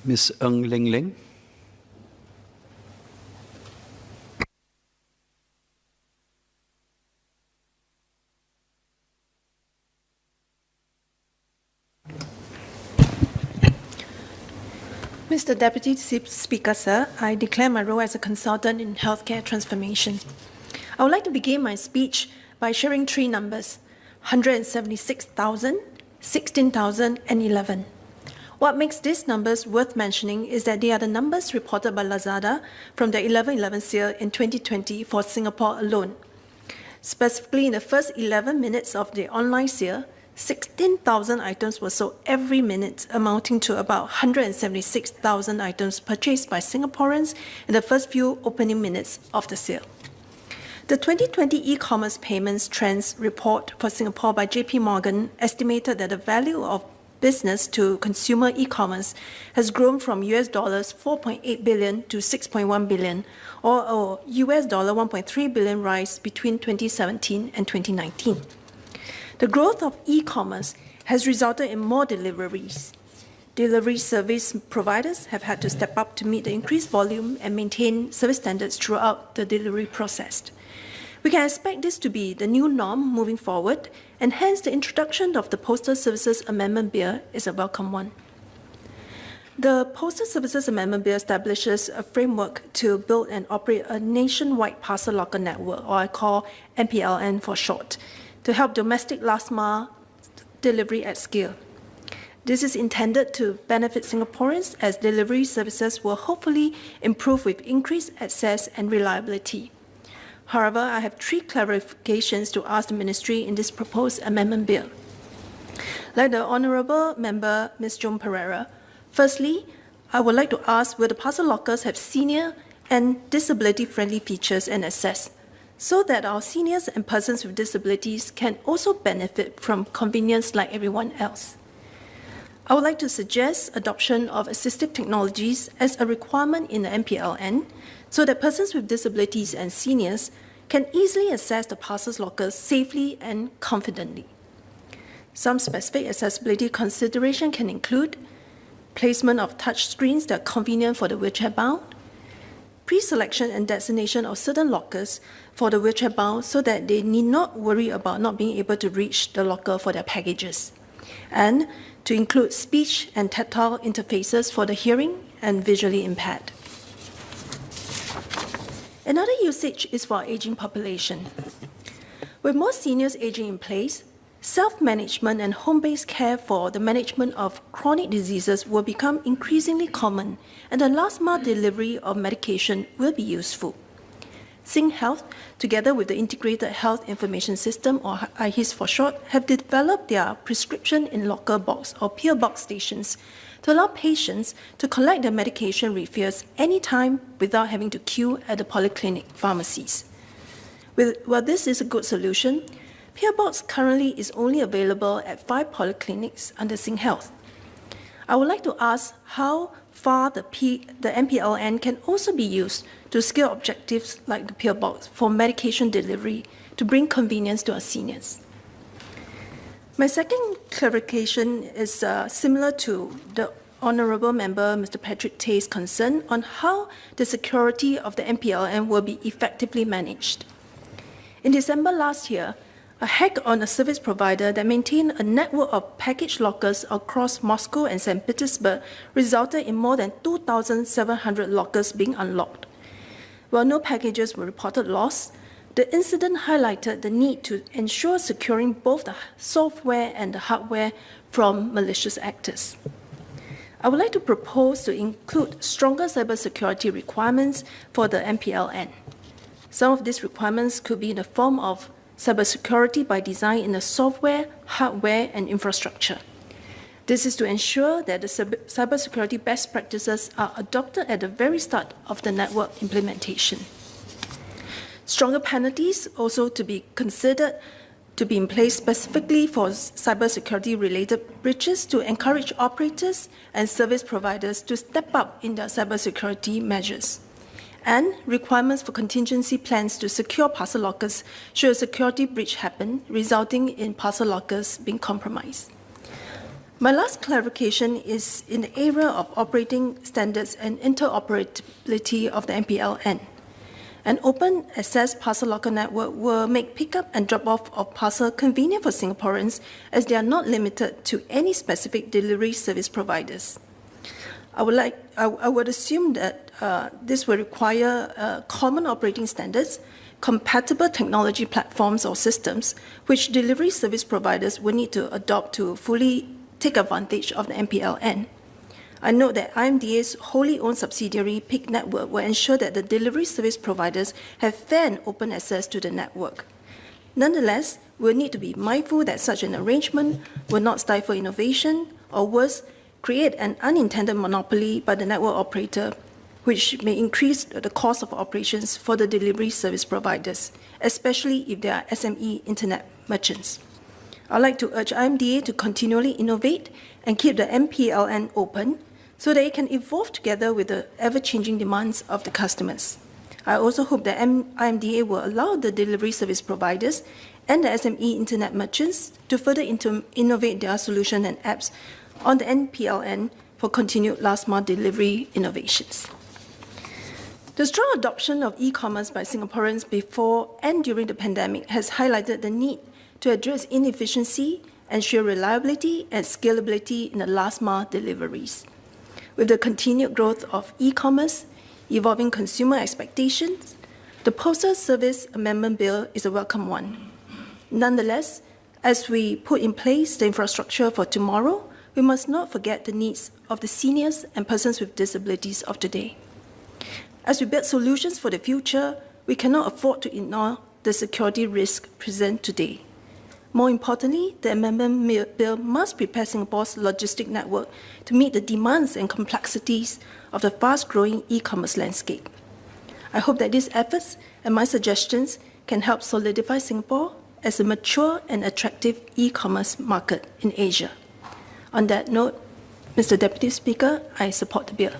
Ms. Ling. Mr. Deputy Speaker, sir, I declare my role as a consultant in healthcare transformation. I would like to begin my speech by sharing three numbers: 176,000, 16,000, and 11. What makes these numbers worth mentioning is that they are the numbers reported by Lazada from the 11/11 sale in 2020 for Singapore alone. Specifically, in the first 11 minutes of the online sale, 16,000 items were sold every minute, amounting to about 176,000 items purchased by Singaporeans in the first few opening minutes of the sale. The 2020 e-commerce payments trends report for Singapore by JP Morgan estimated that the value of business to consumer e-commerce has grown from US dollars 4.8 billion to 6.1 billion, or US dollar 1.3 billion rise between 2017 and 2019. The growth of e-commerce has resulted in more deliveries. Delivery service providers have had to step up to meet the increased volume and maintain service standards throughout the delivery process. We can expect this to be the new norm moving forward, and hence the introduction of the Postal Services Amendment Bill is a welcome one. The Postal Services Amendment Bill establishes a framework to build and operate a nationwide parcel locker network, or I call MPLN for short, to help domestic last-mile delivery at scale. This is intended to benefit Singaporeans as delivery services will hopefully improve with increased access and reliability. However, I have three clarifications to ask the Ministry in this proposed amendment bill. Like the Honourable Member, Ms. Joan Pereira, firstly, I would like to ask, will the parcel lockers have senior and disability-friendly features and access, so that our seniors and persons with disabilities can also benefit from convenience like everyone else? I would like to suggest adoption of assistive technologies as a requirement in the MPLN, so that persons with disabilities and seniors can easily access the parcels lockers safely and confidently. Some specific accessibility consideration can include placement of touch screens that are convenient for the wheelchair-bound, pre-selection and designation of certain lockers for the wheelchair-bound so that they need not worry about not being able to reach the locker for their packages, and to include speech and tactile interfaces for the hearing and visually impaired. Another usage is for our aging population. With more seniors aging in place, self-management and home-based care for the management of chronic diseases will become increasingly common, and the last-mile delivery of medication will be useful. Sing Health, together with the Integrated Health Information System, or IHIS for short, have developed their prescription in locker box or pill box stations to allow patients to collect their medication refills anytime without having to queue at the polyclinic pharmacies. While this is a good solution, pill box currently is only available at 5 polyclinics under Sing Health. I would like to ask how far the MPLN can also be used to scale objectives like the pill box for medication delivery to bring convenience to our seniors. My second clarification is similar to the Honourable Member Mr. Patrick Tay's concern on how the security of the MPLN will be effectively managed. In December last year, a hack on a service provider that maintained a network of package lockers across Moscow and St. Petersburg resulted in more than 2,700 lockers being unlocked. While no packages were reported lost, the incident highlighted the need to ensure securing both the software and the hardware from malicious actors. I would like to propose to include stronger cybersecurity requirements for the MPLN. Some of these requirements could be in the form of cybersecurity by design in the software, hardware, and infrastructure. This is to ensure that the cybersecurity best practices are adopted at the very start of the network implementation. Stronger penalties also to be considered to be in place specifically for cybersecurity-related breaches to encourage operators and service providers to step up in their cybersecurity measures, and requirements for contingency plans to secure parcel lockers should a security breach happen, resulting in parcel lockers being compromised. My last clarification is in the area of operating standards and interoperability of the MPLN. An open access parcel locker network will make pickup and drop-off of parcel convenient for Singaporeans, as they are not limited to any specific delivery service providers. I would assume that this will require common operating standards, compatible technology platforms or systems, which delivery service providers will need to adopt to fully take advantage of the MPLN. I note that IMDA's wholly owned subsidiary, PIC Network, will ensure that the delivery service providers have fair and open access to the network. Nonetheless, we'll need to be mindful that such an arrangement will not stifle innovation, or worse, create an unintended monopoly by the network operator, which may increase the cost of operations for the delivery service providers, especially if they are SME internet merchants. I'd like to urge IMDA to continually innovate and keep the MPLN open so that it can evolve together with the ever-changing demands of the customers. I also hope that IMDA will allow the delivery service providers and the SME internet merchants to further innovate their solution and apps on the MPLN for continued last-mile delivery innovations. The strong adoption of e-commerce by Singaporeans before and during the pandemic has highlighted the need to address inefficiency, ensure reliability and scalability in the last-mile deliveries. With the continued growth of e-commerce, evolving consumer expectations, the Postal Service Amendment Bill is a welcome one. Nonetheless, as we put in place the infrastructure for tomorrow, we must not forget the needs of the seniors and persons with disabilities of today. As we build solutions for the future, we cannot afford to ignore the security risk present today. More importantly, the amendment bill must prepare Singapore's logistic network to meet the demands and complexities of the fast-growing e-commerce landscape. I hope that these efforts and my suggestions can help solidify Singapore as a mature and attractive e-commerce market in Asia. On that note, Mr. Deputy Speaker, I support the bill.